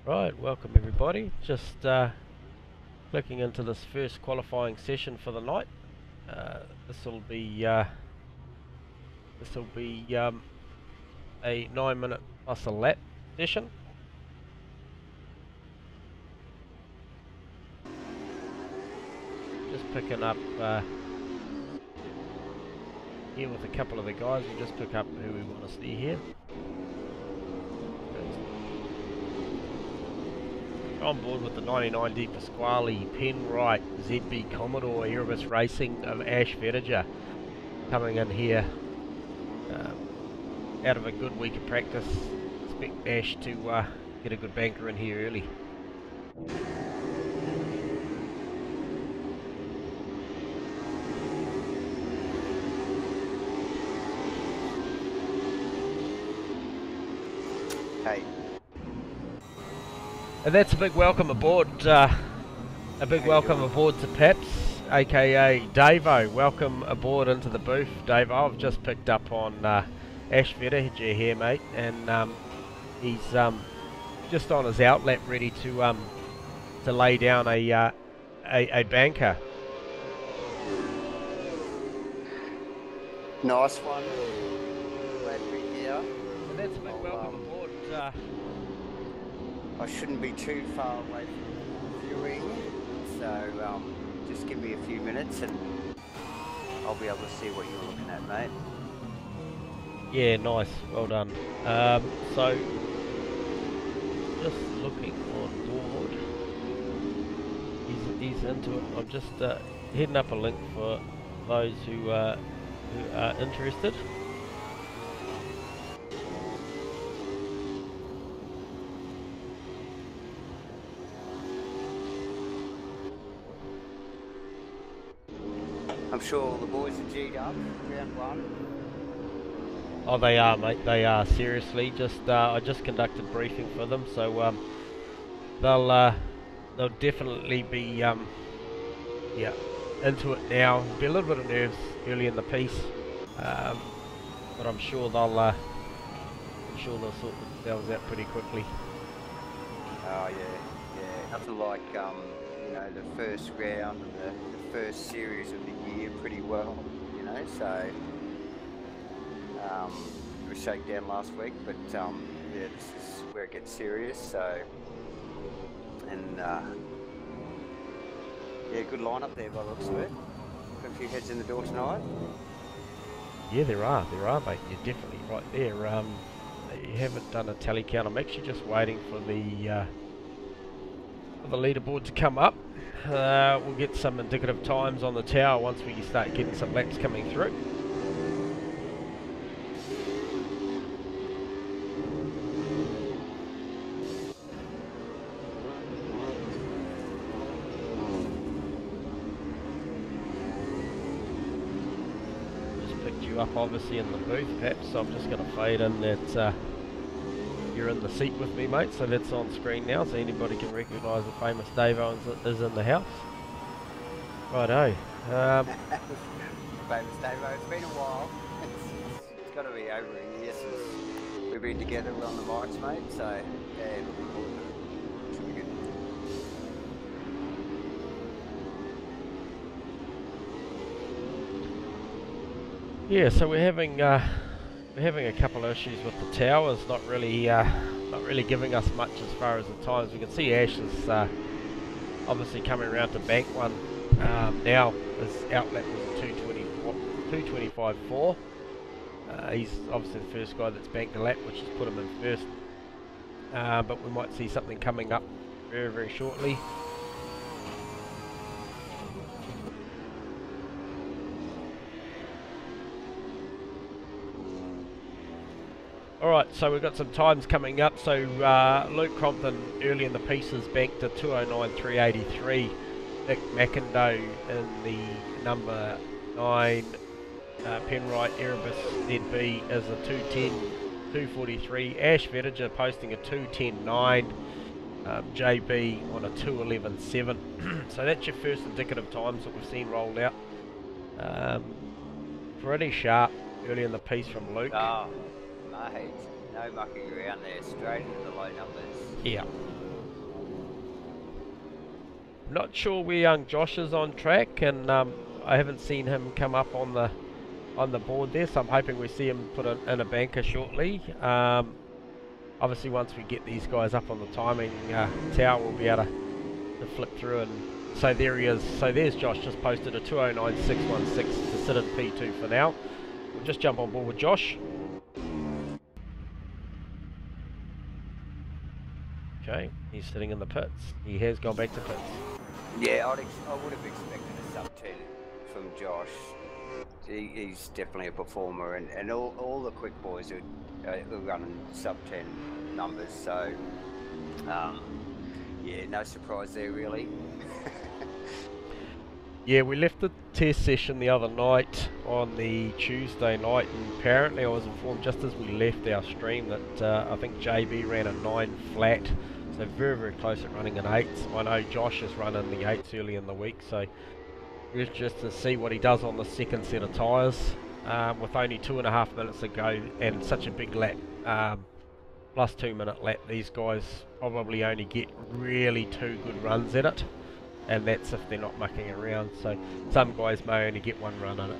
Right, welcome everybody. Just clicking into this first qualifying session for the night. This will be a 9-minute plus a lap session. Just picking up here with a couple of the guys. We'll just pick up who we want to see here. On board with the 99D Pasquale Penrite ZB Commodore Erebus Racing of Ash Vedager, coming in here out of a good week of practice. Expect Ash to get a good banker in here early. Hey. And that's a big welcome aboard. A big welcome aboard to Paps, aka Davo. Welcome aboard into the booth, Davo. I've just picked up on Ash Vedager here, mate, and he's just on his outlap, ready to lay down a banker. Nice one. Glad to be here. And that's a big welcome aboard. I shouldn't be too far away from viewing, so just give me a few minutes and I'll be able to see what you're looking at, mate. Yeah, nice. Well done. So, just looking on board. He's into it. I'm just heading up a link for those who are interested. I'm sure all the boys are G'd up, round one. Oh, they are, mate. They are, seriously. Just I just conducted briefing for them, so they'll definitely be yeah, into it now. Be a little bit of nerves early in the piece, but I'm sure they'll sort themselves out pretty quickly. Oh yeah. Nothing like you know, the first round and the first series of the year pretty well, you know. So it was shakedown last week, but yeah, this is where it gets serious. So, and yeah, good lineup there by the looks of it. Got a few heads in the door tonight. Yeah, there are, mate. You're definitely right there. You haven't done a tally count. I'm actually just waiting for the leaderboard to come up. We'll get some indicative times on the tower once we start getting some laps coming through. Just picked you up obviously in the booth, perhaps, so I'm just going to fade in that you're in the seat with me, mate, so that's on screen now, so anybody can recognise the famous Davo is in the house. Righto. Famous Davo, it's been a while. It's got to be over a year since we've been together on the mics, mate, so yeah, looking forward to it. Should be good. Yeah, so we're having a couple of issues with the towers, not really giving us much as far as the times. We can see Ash is obviously coming around to bank one now. His outlet was 225.4. He's obviously the first guy that's banked a lap, which has put him in first. But we might see something coming up very, very shortly. Alright, so we've got some times coming up. So Luke Crompton early in the pieces banked a 209.383. Nick McIndoe in the number 9 Penrite Erebus ZB is a 210.243. Ash Vedager posting a 210.9. JB on a 211.7. So that's your first indicative times that we've seen rolled out. Pretty sharp early in the piece from Luke. Oh, mate, no mucking around there, straight into the low numbers. Yeah. Not sure where young Josh is on track, and I haven't seen him come up on the board there, so I'm hoping we see him put in a banker shortly. Obviously, once we get these guys up on the timing tower, we'll be able to flick through. And so there he is. So there's Josh, just posted a 209.616 to sit in P2 for now. We'll just jump on board with Josh. Okay, he's sitting in the pits. He has gone back to pits. Yeah, I would have expected a sub 10 from Josh. He's definitely a performer, and all the quick boys are running sub 10 numbers, so yeah, no surprise there really. Yeah, we left the test session the other night on the Tuesday night, and apparently I was informed just as we left our stream that I think JB ran a 9 flat, so very, very close at running an 8. I know Josh is running the 8s early in the week, so we're just to see what he does on the second set of tyres with only 2.5 minutes to go and such a big lap, plus 2 minute lap. These guys probably only get really 2 good runs at it, and that's if they're not mucking around, so some guys may only get 1 run at it.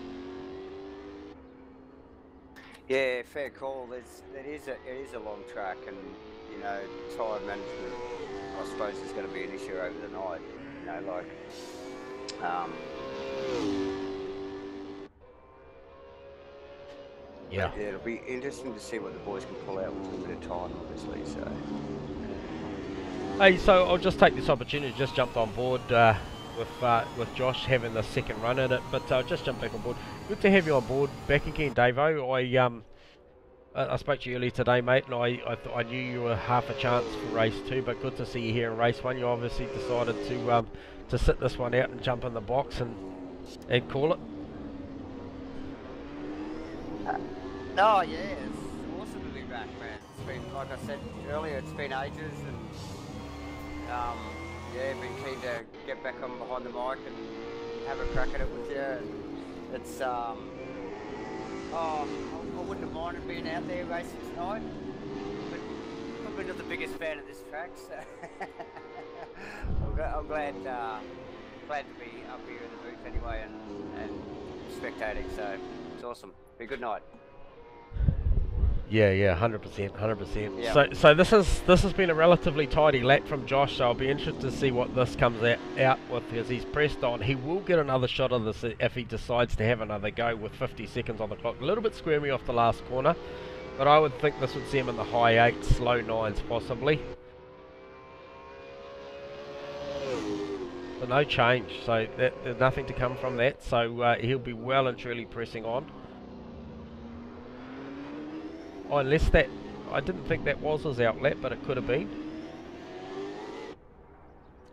Yeah, fair call. It is a long track, and you know, tyre management I suppose is going to be an issue over the night, you know, like yeah, it'll be interesting to see what the boys can pull out with a bit of time, obviously. So hey, so I'll just take this opportunity, just jumped on board with Josh having the second run at it, but just jump back on board. Good to have you on board back again, Davo. I spoke to you earlier today, mate, and I knew you were half a chance for race 2, but good to see you here in race 1. You obviously decided to sit this one out and jump in the box and call it. no, yeah, it's awesome to be back, man. It's been, like I said earlier, it's been ages, and yeah, been keen to get back on behind the mic and have a crack at it with you. And it's I wouldn't have minded being out there racing tonight, but probably not the biggest fan of this track, so I'm glad to be up here in the booth anyway and spectating, so it's awesome. Be a good night. Yeah, 100%. Yeah. So this has been a relatively tidy lap from Josh, so I'll be interested to see what this comes out with, because he's pressed on. He will get another shot of this if he decides to have another go with 50 seconds on the clock. A little bit squirmy off the last corner, but I would think this would see him in the high 8s, low 9s possibly. So no change, so there's nothing to come from that, so he'll be well and truly pressing on. Oh, unless that, I didn't think that was his outlet, but it could have been.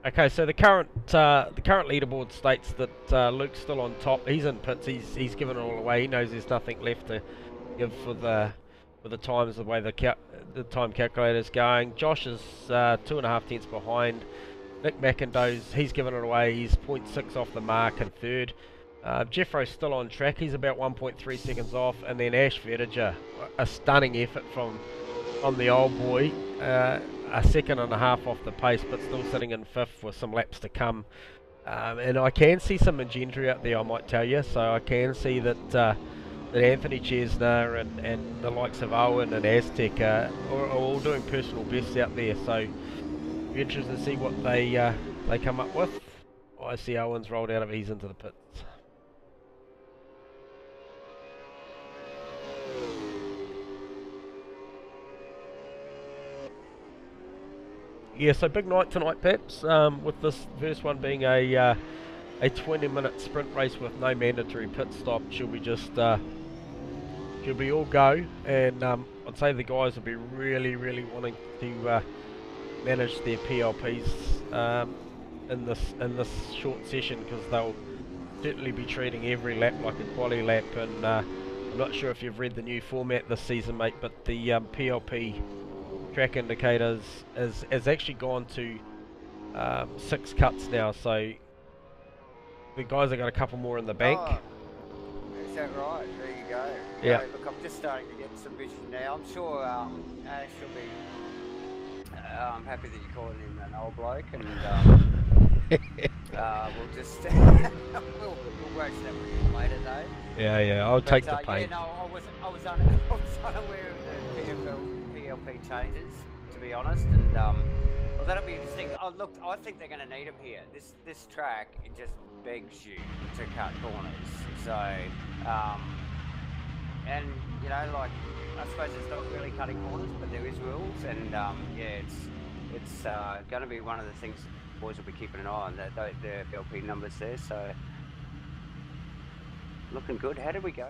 Okay, so the current leaderboard states that Luke's still on top. He's in pits. He's given it all away. He knows there's nothing left to give for the times, the way the time calculator's going. Josh is 2.5 tenths behind. Nick McIndoe's, he's given it away. He's 0.6 off the mark in third. Jeffro's still on track, he's about 1.3 seconds off, and then Ash Verdiger, a stunning effort from the old boy, a 1.5 seconds off the pace, but still sitting in 5th with some laps to come. And I can see some Magenta out there, I might tell you, so I can see that Anthony Chesner and the likes of Owen and Aztec are all doing personal bests out there, so be interested to see what they come up with. I see Owen's rolled out of ease into the pits. Yeah, so big night tonight, perhaps, with this first one being a 20-minute sprint race with no mandatory pit stop. Should we just should we all go? And I'd say the guys will be really wanting to manage their PLPs in this short session, because they'll certainly be treating every lap like a quali lap. And I'm not sure if you've read the new format this season, mate, but the PLP track indicators has actually gone to 6 cuts now, so the guys have got a couple more in the bank. Oh, is that right? There you go. Yeah. Look, I'm just starting to get some vision now. I'm sure Ash will be happy that you're calling him an old bloke, and We'll just we'll broach that with you later though. Yeah, I'll take the Yeah, pain. no, I was unaware of the PLP changes, to be honest, and well, that'll be interesting. Oh, look, I think they're going to need them here. This track, it just begs you to cut corners. So, and you know, like I suppose it's not really cutting corners, but there is rules, and yeah, it's going to be one of the things boys will be keeping an eye on, the PLP numbers there. So, looking good. How did we go?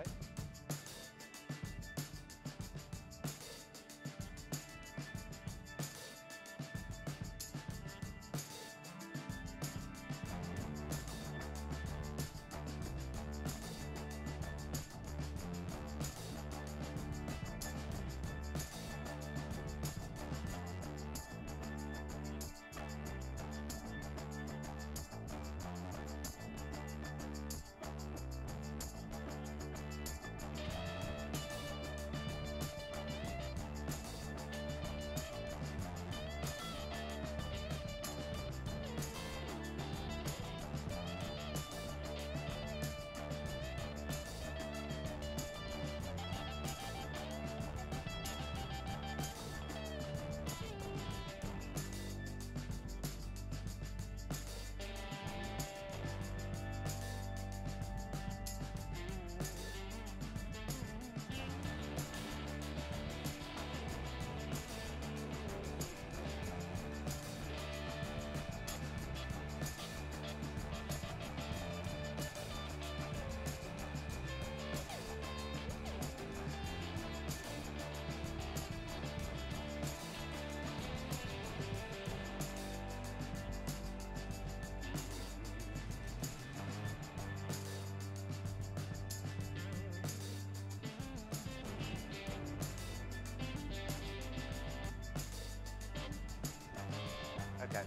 Okay.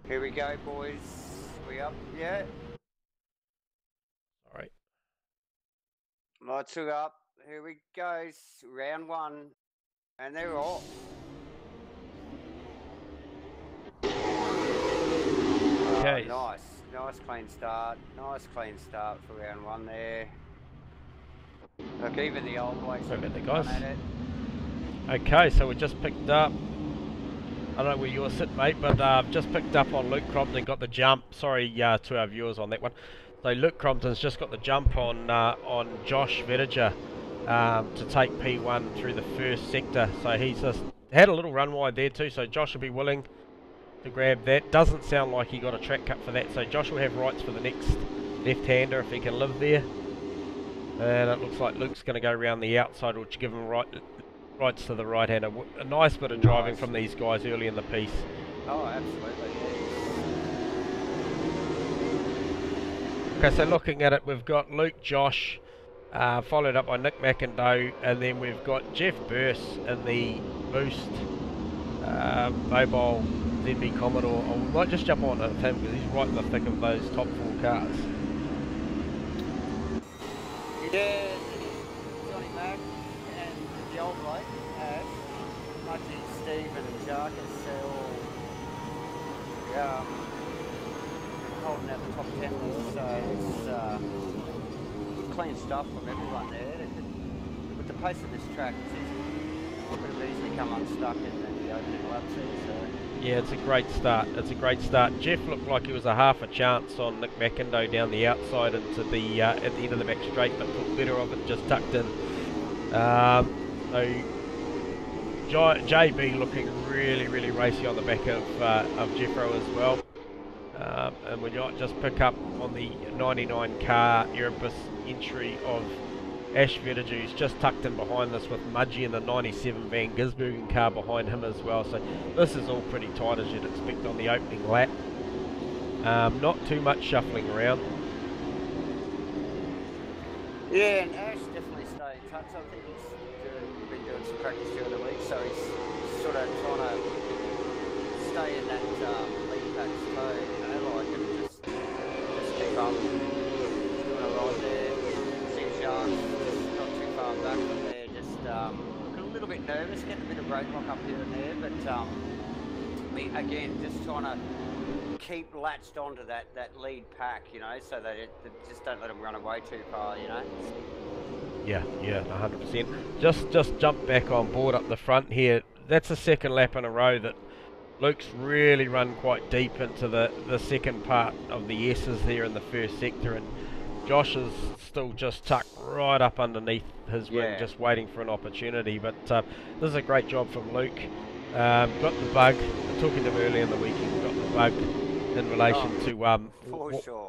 Here we go, boys. We up? Yeah. All right. Lights are up. Here we go. Round one. And they're off. Okay. Oh, nice. Nice clean start. Nice clean start for round one there. Look, even the old blokes Sorry about that, run guys. at it. Okay, so we just picked up, I don't know where you're sitting, mate, but just picked up on Luke Crompton, got the jump. Sorry to our viewers on that one. So Luke Crompton's just got the jump on Josh Vettiger to take P1 through the first sector. So he's just had a little run wide there too, so Josh will be willing to grab that. Doesn't sound like he got a track cut for that, so Josh will have rights for the next left-hander if he can live there. And it looks like Luke's going to go around the outside, which give him rights to the right-hander. A nice bit of driving from these guys early in the piece. Oh, absolutely. Okay, so looking at it, we've got Luke, Josh, followed up by Nick McIndoe, and then we've got Jeff Burse in the Boost Mobile ZB Commodore. I might just jump on him because he's right in the thick of those top 4 cars. Yeah, Johnny Mac and the old bloke, Ash, Mudgy, Steve and Jarkus, they're all holding out the top 10 list, so it's clean stuff from everyone there. With the pace of this track, it could have easily come unstuck in the opening laps there, so. Yeah, it's a great start. It's a great start. Jeff looked like he was a half a chance on Nick McIndoe down the outside into the at the end of the back straight, but took better of it, just tucked in. So JB looking really racy on the back of Jeffro as well. And we might just pick up on the 99 car Erebus entry of Ash Vettiger, who's just tucked in behind this with Mudgy and the 97 Van Gisbergen car behind him as well. So this is all pretty tight as you'd expect on the opening lap. Not too much shuffling around. Yeah, and Ash definitely stayed in touch. I think he's been doing some practice during the week, so he's sort of trying to stay in that lead pack flow, you know, like, and just keep up, doing a ride there. Seems young. Not too far back from there, just looking a little bit nervous, getting a bit of brake lock up here and there, but again, just trying to keep latched onto that lead pack, you know, so that they just don't let them run away too far, you know. Yeah, 100%. Just jump back on board up the front here. That's the second lap in a row that Luke's really run quite deep into the second part of the S's there in the first sector, and Josh is still just tucked right up underneath his wing, just waiting for an opportunity. But this is a great job from Luke. Got the bug. Talking to him early in the weekend, got the bug in relation to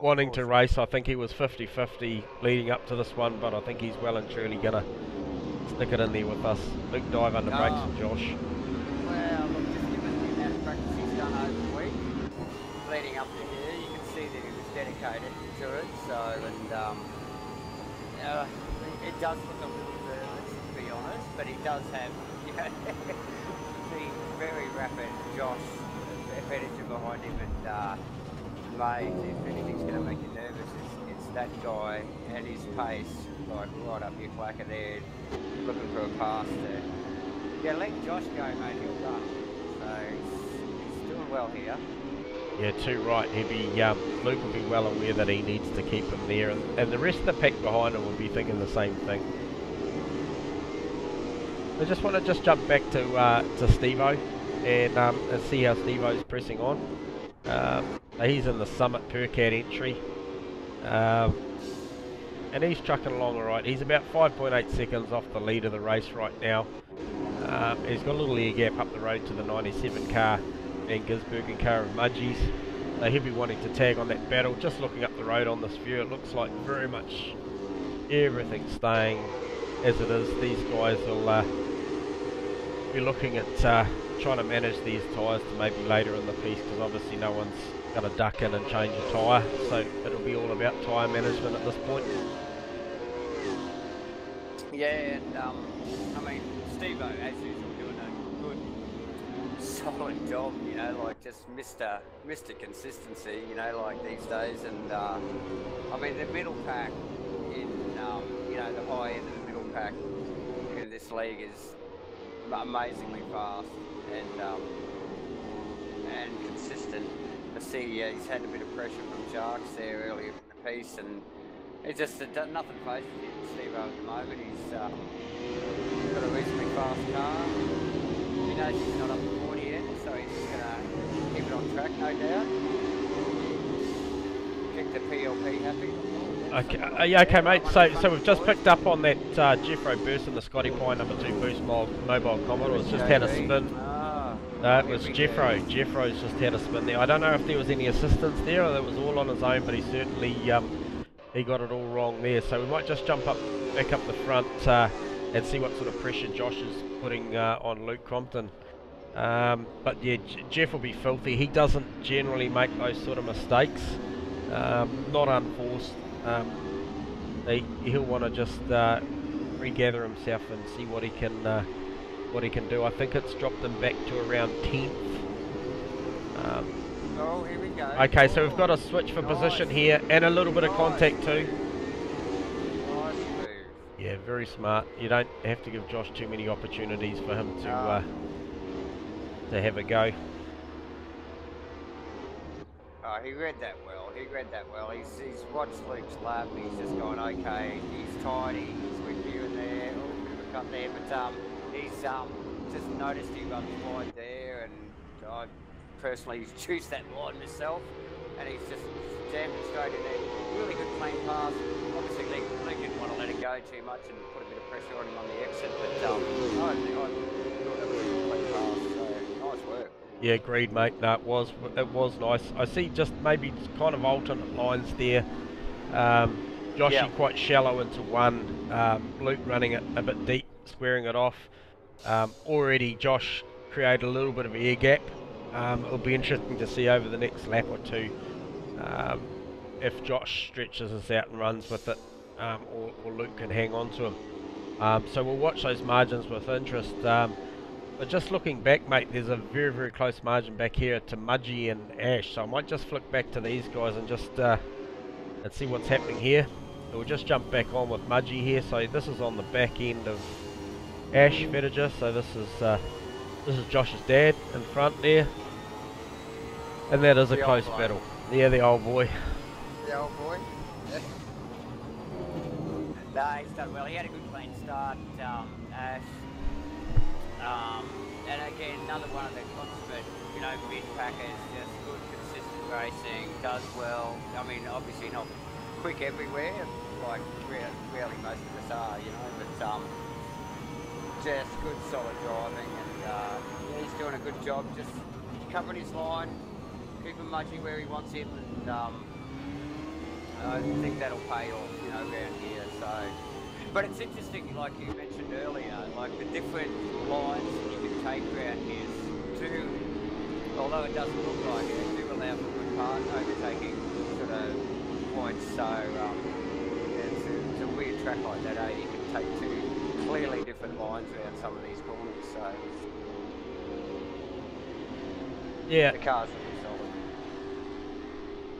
wanting to race. I think he was 50-50 leading up to this one, but I think he's well and truly going to stick it in there with us. Big dive under brakes from Josh. Well, look, just given the amount of practice he's done over the week, leading up to here, you can see that he was dedicated to it. So, and it does look a little nervous, to be honest, but he does have, you know, the very rapid Josh Pettinger behind him, and mate, if anything's going to make you nervous, it's that guy and his pace, like right up your clacker there, looking for a pass there. Yeah, let Josh go, mate, he'll run. So he's doing well here. Yeah, too right. Luke will be well aware that he needs to keep him there, and the rest of the pack behind him will be thinking the same thing. I just want to jump back to Steve-O and see how Steve-O's pressing on. He's in the Summit Percat entry, and he's trucking along alright. He's about 5.8 seconds off the lead of the race right now. He's got a little air gap up the road to the 97 car and Gisbergen car of Mudgie's. So he'll be wanting to tag on that battle. Just looking up the road on this view, it looks like very much everything's staying as it is. These guys will be looking at trying to manage these tyres to maybe later in the piece, because obviously no one's going to duck in and change a tyre, so it'll be all about tyre management at this point. Yeah, and I mean, Steve-O, as usual, doing a good, solid job, you know, like just Mr. Consistency, you know, like these days. And I mean, the middle pack in, you know, the high end of the middle pack in this league is amazingly fast and consistent. I see he's had a bit of pressure from Sharks there earlier in the piece, and it's just nothing phases him. Steve-O at the moment, he's got a reasonably fast car. He knows he's not up to 40 yet, so he's just going to keep it on track, no doubt. Keep the PLP happy. Okay, yeah, okay, mate. So we've just picked up on that Jeffro burst in the Scotty Pye #2 boost mobile Commodore. It's just had a spin. No, it was Jeffro. Jeffro's just had a spin there. I don't know if there was any assistance there or it was all on his own, but he certainly he got it all wrong there. So we might just jump back up the front and see what sort of pressure Josh is putting on Luke Crompton. But yeah, Jeff will be filthy. He doesn't generally make those sort of mistakes, not unforced. He'll want to just regather himself and see what he can do. I think it's dropped him back to around 10th. Oh, here we go. Okay, so we've got a switch for position here and a little bit of contact too. Nice move. Yeah, very smart. You don't have to give Josh too many opportunities for him to have a go. Oh, he read that well. He's watched Luke's lap. He's just gone, okay, he's tidy, he's with you in there, a little bit of a cut there, but he's just noticed he runs wide there, and I personally choose that line myself, and he's just jammed it straight in there. Really good clean pass. Obviously, Luke didn't want to let it go too much and put a bit of pressure on him on the exit, but I thought that was a good clean pass, so nice work. Yeah, agreed, mate. No, it was nice. I see just maybe kind of alternate lines there. Joshy quite shallow into one. Luke running it a bit deep, squaring it off. Already Josh created a little bit of air gap. It'll be interesting to see over the next lap or two if Josh stretches us out and runs with it, or Luke can hang on to him. So we'll watch those margins with interest. But just looking back, mate, there's a very, very close margin back here to Mudgie and Ash. So I might just flick back to these guys and just and see what's happening here. So we'll just jump back on with Mudgie here. So this is on the back end of Ash Fettiger. So this is Josh's dad in front there. And that is a The close old battle. Yeah, the old boy. The old boy. No, he's done well. He had a good clean start, Ash. And again, another one of the consummate, you know, mid-packers, just good, consistent racing, does well. I mean, obviously not quick everywhere, like really most of us are, you know, but just good, solid driving, and yeah, he's doing a good job, just covering his line, keeping Mudgee where he wants him, and I think that'll pay off, you know, around here, so. But it's interesting, like you mentioned earlier, like the different lines that you can take around here do, although it doesn't look like it, do allow for good part overtaking sort of points. So it's a weird track like that, eh? You can take two clearly different lines around some of these corners. So Yeah. the cars are solid.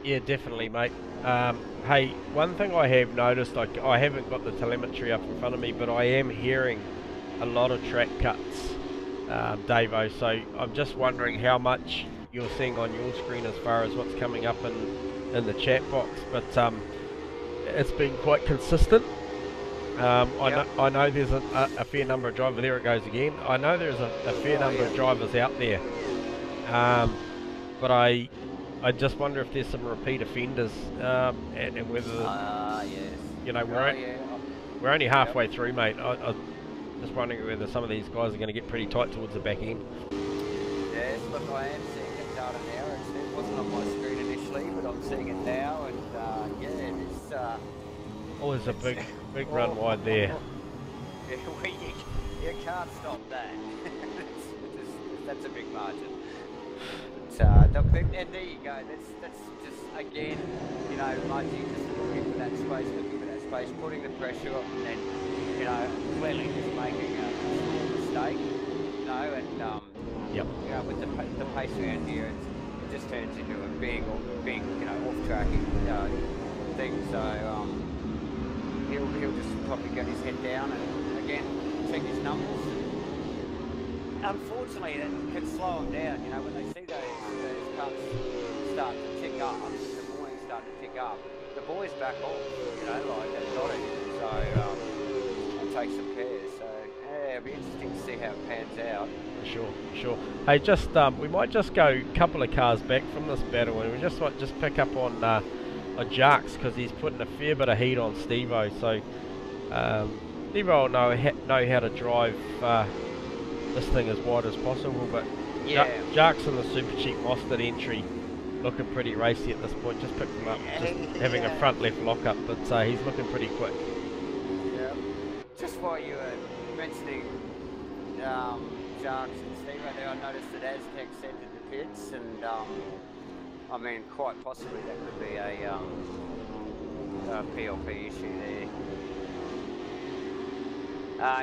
Yeah, definitely, mate. Hey, one thing I have noticed, like, I haven't got the telemetry up in front of me, but I am hearing a lot of track cuts, Davo, so I'm just wondering how much you're seeing on your screen as far as what's coming up in the chat box, but it's been quite consistent. I know there's a fair number of drivers, there it goes again, I know there's a fair number of drivers out there, but I just wonder if there's some repeat offenders, and whether, Yes. you know, we're only halfway through, mate. I'm just wondering whether some of these guys are going to get pretty tight towards the back end. Yes, look, I am seeing that data now. It wasn't on my screen initially, but I'm seeing it now, and yeah, it's... Oh, there's a big run wide there. Yeah, you can't stop that. That's a big margin. And there you go, that's just, again, you know, Mudgee just looking for that space, putting the pressure on, and then, you know, clearly just making a small mistake, you know, and, yep. You know, with the pace around here, it just turns into a big, you know, off-tracking thing, so, he'll just probably get his head down and, again, check his numbers. Unfortunately, that can slow them down, you know, when they see those cuts start to tick up, the mornings start to tick up, the boys back off, you know, like they've got it, so I'll take some pairs, so yeah, it'll be interesting to see how it pans out. Sure. Hey, just, we might just go a couple of cars back from this battle, and we just might just pick up on Jarks, because he's putting a fair bit of heat on Stevo, so Stevo will know how to drive this thing as wide as possible, but yeah. Jarks in the Super Cheap Mostert entry looking pretty racy at this point. Just picked him up, just having a front left lockup, but he's looking pretty quick. Yeah. Just while you were mentioning Jarks and Stevo there, I noticed that Aztec entered the pits, and I mean, quite possibly that could be a PLP issue there.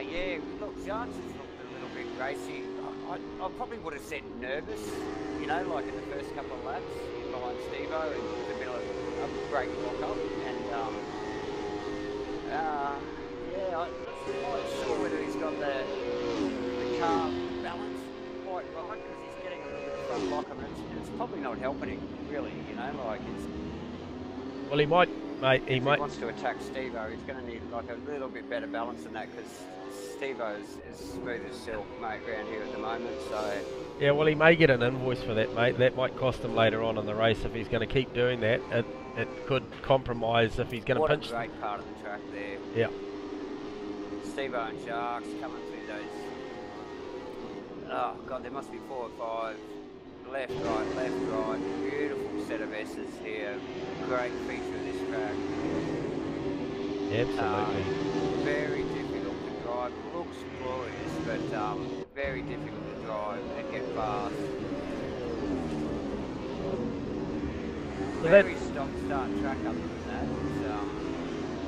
Yeah, look, Jarks has looked a little bit racy. I probably would have said nervous, you know, like in the first couple of laps in behind Stevo in the middle of a break walk-up, and yeah, I'm not sure whether he's got the car balance quite right, because he's getting a little bit of front lock, and it's probably not helping him really, you know, like it's... Well, he might, mate, if he wants to attack Stevo, he's going to need like a little bit better balance than that, because Stevo's as smooth as silk, mate, around here at the moment, so... Yeah, well, he may get an invoice for that, mate. That might cost him later on in the race if he's going to keep doing that. It could compromise if he's going to pinch... What a great part of the track there. Yeah. Stevo and Jarks coming through those... Oh, God, there must be 4 or 5. Left, right. Beautiful set of S's here. Great feature of this track. Absolutely. Very difficult to drive. Looks glorious, but very difficult to drive and get fast. So very stop-start track up from that.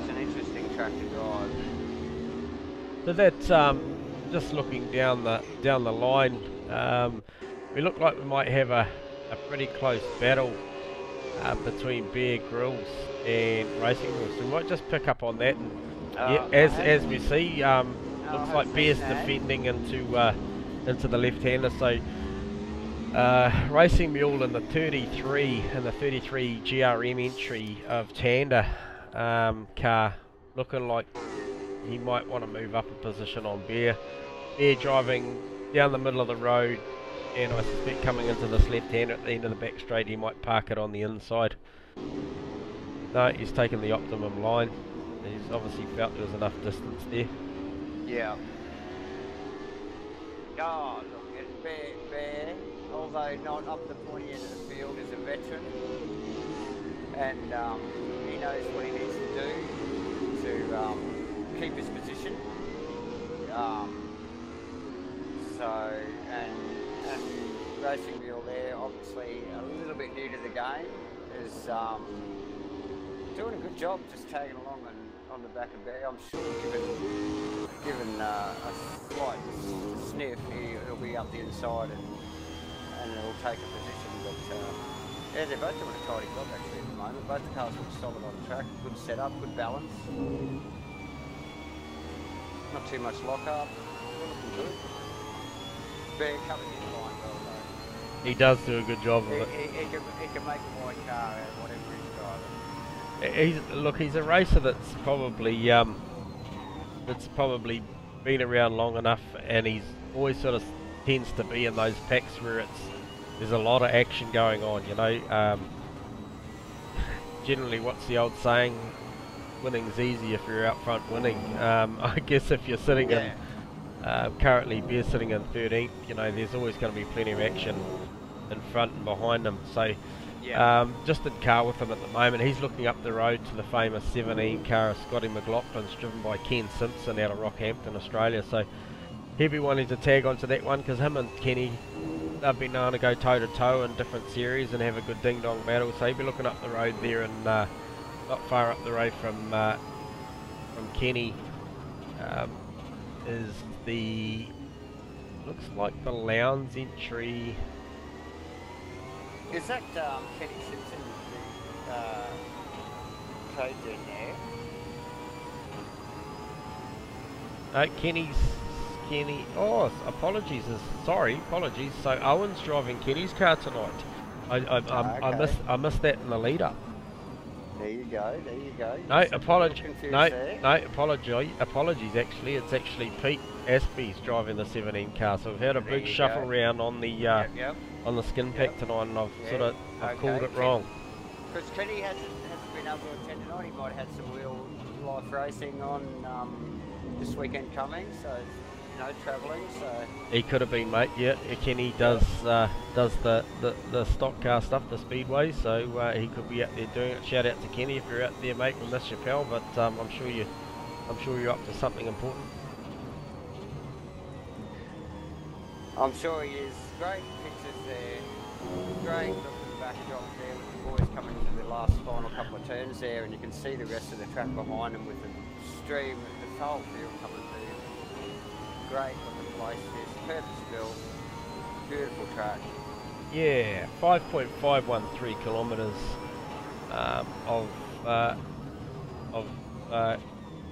It's an interesting track to drive. So that's just looking down the line. We look like we might have a pretty close battle between Bear Grylls and Racing Rules. So we might just pick up on that, and as we see, looks like Bear's defending into the left-hander. So Racing Mule in the 33 GRM entry of Tanda car, looking like he might want to move up a position on Bear. Bear driving down the middle of the road, and I suspect coming into this left hand at the end of the back straight, he might park it on the inside. No, he's taken the optimum line. He's obviously felt there was enough distance there. Yeah. Oh, look, and Bear, although not up the pointy end of the field, is a veteran, and he knows what he needs to do to keep his position. And Racing Mule there, obviously a little bit new to the game, is doing a good job just tagging along on the back of Bear. I'm sure given a slight sniff, he'll be up the inside and it'll take a position. But yeah, they're both doing a tidy job actually at the moment. Both the cars look solid on the track, good setup, good balance. Not too much lock up. They're looking good. Bear coming in line well though. He does do a good job of it. He can make a white car out of whatever he's driving. He's a racer that's probably been around long enough, and he's always sort of tends to be in those packs where there's a lot of action going on, you know. Generally, what's the old saying? Winning's easy if you're out front winning. I guess if you're sitting in currently Bear's sitting in 13th, you know, there's always going to be plenty of action in front and behind him. So just in car with him at the moment, he's looking up the road to the famous 17 car of Scotty McLaughlin's, driven by Ken Simpson out of Rockhampton, Australia. So he'll be wanting to tag onto that one, because him and Kenny, they've been known to go toe to toe in different series and have a good ding dong battle. So he'll be looking up the road there, and not far up the road from Kenny is looks like the Lowndes entry. Is that Kenny Simpson code in there? No, Kenny. Oh, apologies. Apologies. So Owen's driving Kenny's car tonight. I missed that in the lead up. There you go. No, apologies. Actually, it's actually Pete Aspey's driving the 17 car. So we've had a big shuffle round on the on the skin pack tonight, and I've called it wrong. Because Kenny hasn't been able to attend tonight. He might have had some real life racing on this weekend coming, so travelling. So he could have been, mate. Yeah, Kenny does the stock car stuff, the speedway. So he could be out there doing it. Shout out to Kenny if you're out there, mate. We miss your pal, but I'm sure you're up to something important. I'm sure he is. Great pictures there. Great look at the backdrop there with the boys coming into the last final couple of turns there, and you can see the rest of the track behind them with the stream, the whole field coming through. Great looking place this, purpose built, beautiful track. Yeah, 5.513 kilometres of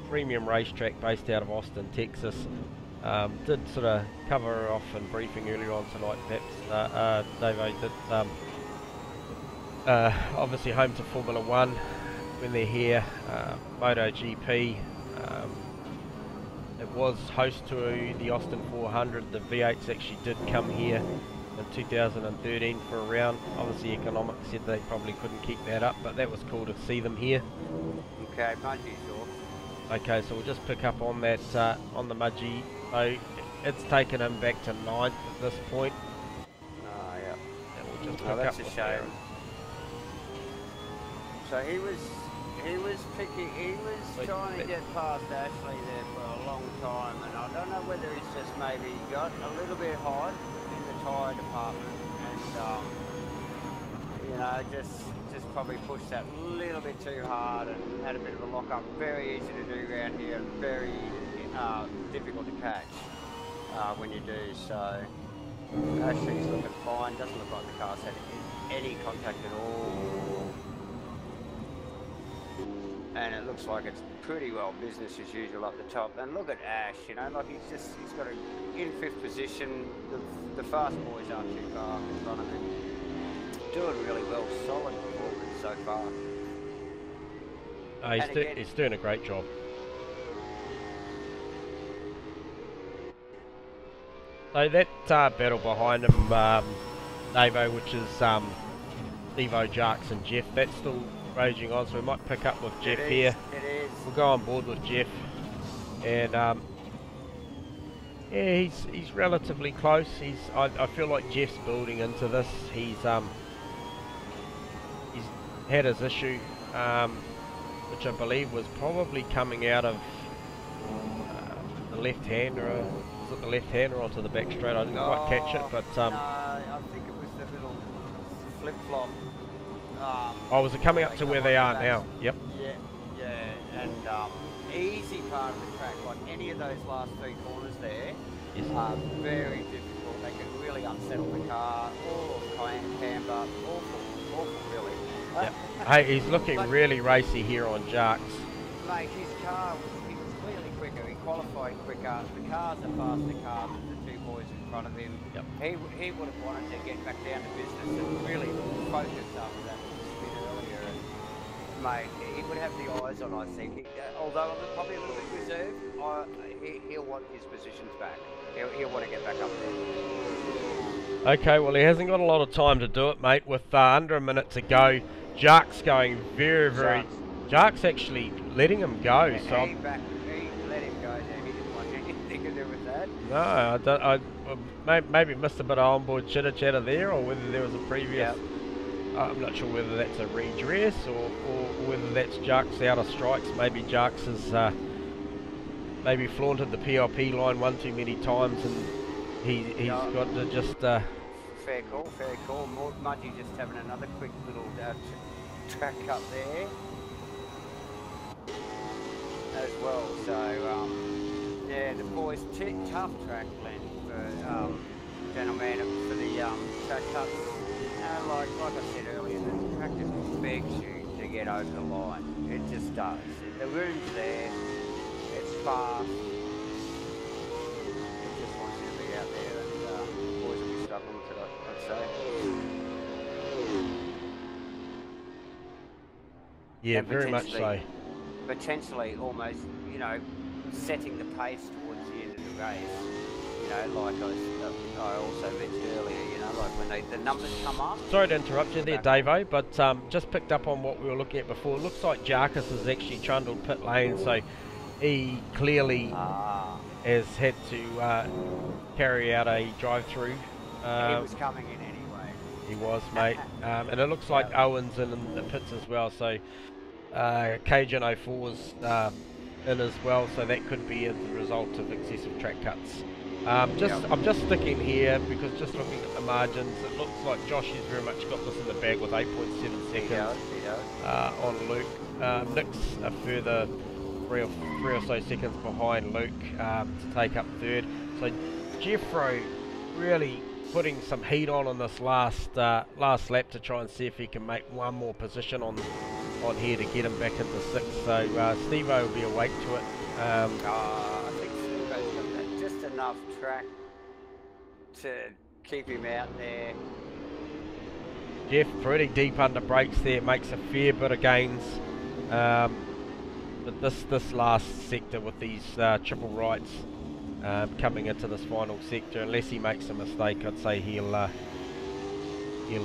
premium racetrack based out of Austin, Texas. Did sort of cover off in briefing earlier on tonight, perhaps. Davo did obviously home to Formula 1 when they're here. MotoGP. It was host to the Austin 400. The V8s actually did come here in 2013 for a round. Obviously economics said they probably couldn't keep that up, but that was cool to see them here. Okay, Mudgie's off. Okay, so we'll just pick up on that on the Mudgie. So it's taken him back to 9th at this point. Oh yeah. And we'll just pick that's up a shame. So he was trying to get past Ashley there for a long time, and I don't know whether he's just maybe got a little bit hot in the tyre department, and just probably pushed that a little bit too hard and had a bit of a lock up. Very easy to do around here, and very difficult to catch when you do. So Ashley's looking fine. Doesn't look like the car's had any contact at all. And it looks like it's pretty well business as usual up the top. And look at Ash, like he's got in 5th position. the fast boys aren't too far in front of him. Doing really well, solid performance so far. He's doing a great job. So that battle behind him, Davo, which is Stevo, Jarks and Jeff, that's still raging on, so we might pick up with Jeff here. It is. We'll go on board with Jeff. And yeah, he's relatively close. I feel like Jeff's building into this. He's had his issue, which I believe was probably coming out of the left hand, or was it the left hand or onto the back straight? I didn't quite catch it, but no, I think it was the little flip flop. Oh, was it coming up to where they are now? Yep. Yeah, and easy part of the track, like any of those last three corners there, are very difficult. They can really unsettle the car, all camber, awful really. Yep. Hey, he's looking really racy here on Jarks. Mate, his car he was clearly quicker, he qualified quicker, the car's a faster car than the two boys in front of him. Yep. He would have wanted to get back down to business and really focus after that spin earlier. And, mate, he would have the eyes on, I think. Although probably a little bit reserved, he'll want his positions back. He'll want to get back up there. Okay, well he hasn't got a lot of time to do it, mate. With under a minute to go, Jarks going very... Jarks actually letting him go. Yeah, so he let him go. He didn't want anything to do with that. No, I maybe missed a bit of onboard chitter chatter there, or whether there was a previous. Yep. I'm not sure whether that's a redress or whether that's Jarks out of strikes. Maybe Jarks has maybe flaunted the PLP line one too many times, and he's got to just. Fair call. Mudgy just having another quick little track up there as well. So yeah, the boys tough track blend for Gentleman for the track cuts. Like I said earlier, the track just begs you to get over the line. It just does. The room's there. It's fast. It just wants you to be out there, and the boys will be struggling with it, I'd say. Yeah, and very much so. Potentially almost, setting the pace towards the end of the race. Like I also mentioned earlier, like when the numbers come up. Sorry to interrupt you there, Davo, but just picked up on what we were looking at before. It looks like Jarkus has actually trundled pit lane, so he clearly has had to carry out a drive-through. He was coming in anyway. He was, mate. And it looks like Owen's in the pits as well, so Cajun 04's in as well, so that could be as a result of excessive track cuts. I'm just sticking here because just looking at the margins, it looks like Josh has very much got this in the bag with 8.7 seconds on Luke. Nick's a further three or so seconds behind Luke to take up third. So Jeffro really putting some heat on this last lap to try and see if he can make one more position on here to get him back into sixth. So Stevo will be awake to it. I think Stevo's got just enough track to keep him out there. Jeff pretty deep under brakes there, makes a fair bit of gains. But this last sector with these triple rights coming into this final sector, unless he makes a mistake, I'd say he'll be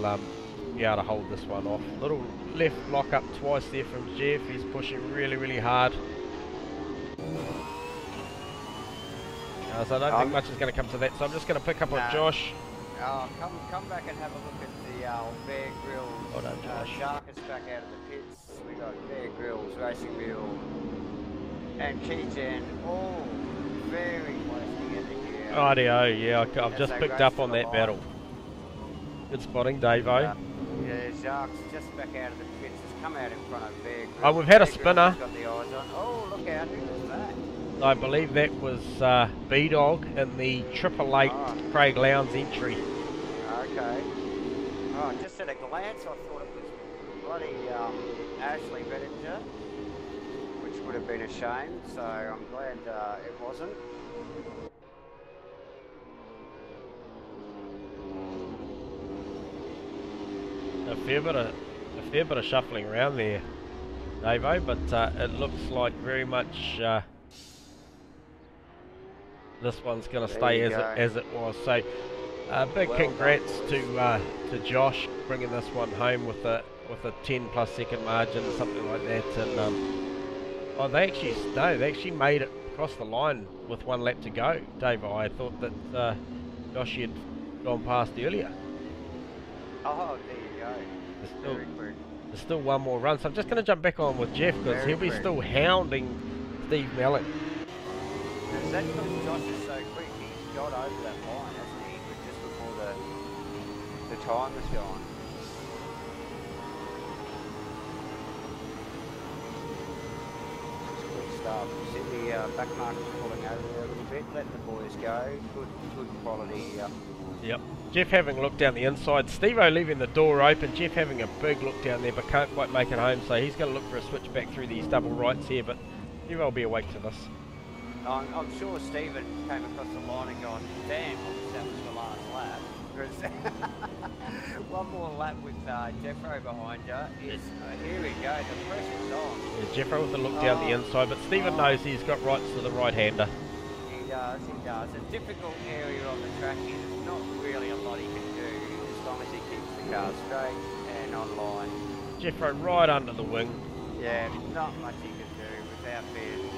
able to hold this one off. Little left lock up twice there from Jeff. He's pushing really hard. So I don't think much is going to come to that. So I'm just going to pick up on Josh. Come back and have a look at the Bear Grylls. Well done, Josh. Sharkus back out of the pits. We got Bear Grylls, Racing Wheel, and Keaton all very close together here. Rightio, yeah, I've just picked up on that battle. Good spotting, Davo. Yeah, Jacques just back out of the pits, has come out in front of Bear Grylls. Oh, we've had a spinner. Got the eyes on. Oh, look out, who was that? I believe that was B-Dog in the 888 Craig Lowndes entry. Okay. Oh, just at a glance, I thought it was bloody Ashley Bettinger, which would have been a shame. So I'm glad it wasn't. a fair bit of shuffling around there, Davo, but it looks like very much this one's going to stay as it was. So big Well congrats done, to Josh bringing this one home with a 10+ second margin, something like that. And oh, they actually made it across the line with 1 lap to go, Davo. I thought that Josh had gone past earlier. Oh, there you go. Very quick. There's still one more run, so I'm just going to jump back on with Jeff because he'll be still hounding Steve Mellon. Is that because Josh is so quick? He got over that line, hasn't he? Just before the time was gone. Just quick stuff. You see the back markers pulling over there a little bit, letting the boys go. Good quality. Yep. Jeff having a look down the inside. Steve-O leaving the door open. Jeff having a big look down there but can't quite make it home, so he's going to look for a switch back through these double rights here, but Steve-O will be awake to this. I'm sure Stephen came across the line and gone, damn, that was the last lap. Because one more lap with Jeffro behind you is, here we go, the pressure's on. Yeah, Jeffro with a look down the inside, but Stephen knows he's got rights to the right-hander. He does. A difficult area on the track here. There's not really a lot he can do as long as he keeps the car straight and online. Jeffro right under the wing. Yeah, not much he can do without being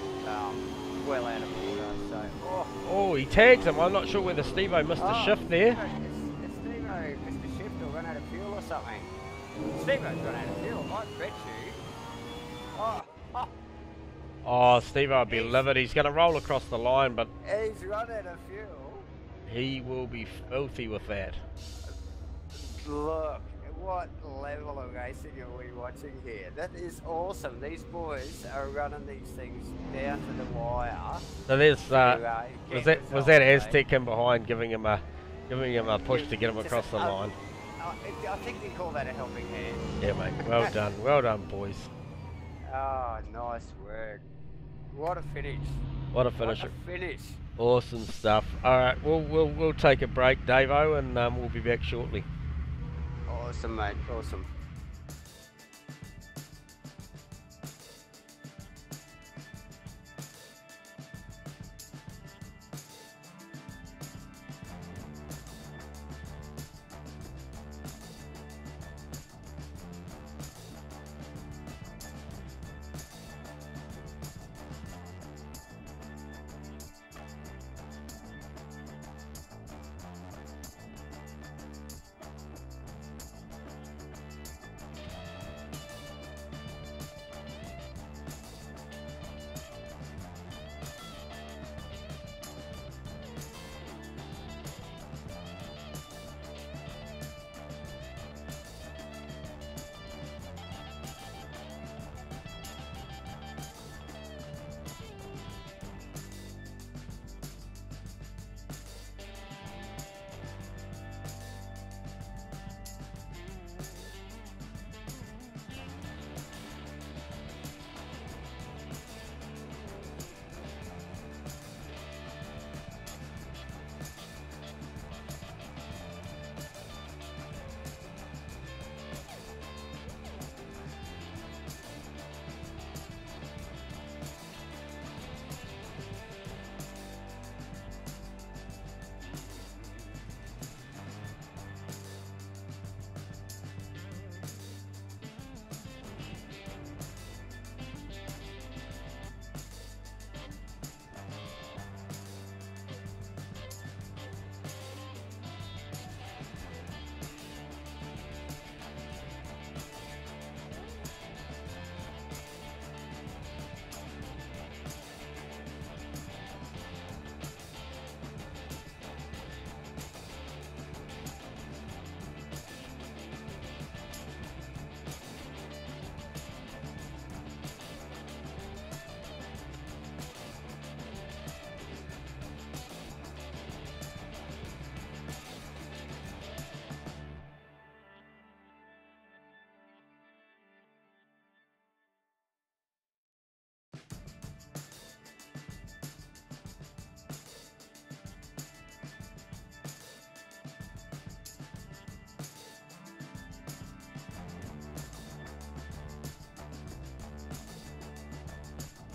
well out of order. So, oh, he tags him. I'm not sure whether Steve-O missed a shift there. Steve-O missed a shift or run out of fuel or something. Steve-O's run out of fuel, I bet you. Oh, Steve-O will be livid. He's going to roll across the line, but he's run out of fuel. He will be filthy with that. Look, what level of racing are we watching here? That is awesome. These boys are running these things down to the wire. So there's was that Aztec in behind giving him a push to get him across the line? I think they call that a helping hand. Yeah, mate. Well done, boys. Oh, nice work. What a finish. What a finish. Awesome stuff. All right, we'll take a break, Davo, and we'll be back shortly. Awesome, mate. Awesome.